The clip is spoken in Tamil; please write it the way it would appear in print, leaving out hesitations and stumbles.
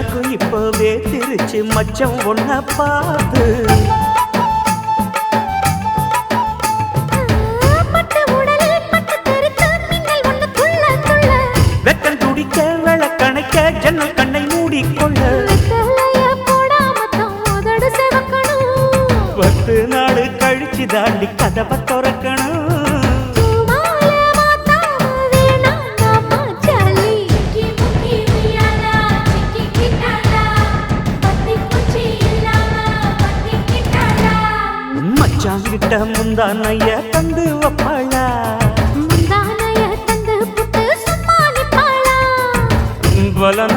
எனக்கும் இப்பவே திருச்சி மச்சம் ஒன்ன பார்த்து வெக்கம் துடிக்க விளக்கணைக்க ஜன்னல் கண்ணை மூடிக்கொள்ள 10 நாள் கழிச்சு தாண்டி கதவை திறக்கணும் மச்சாங்கிட்ட முந்தானைய தந்து வப்பாளா பல நாள்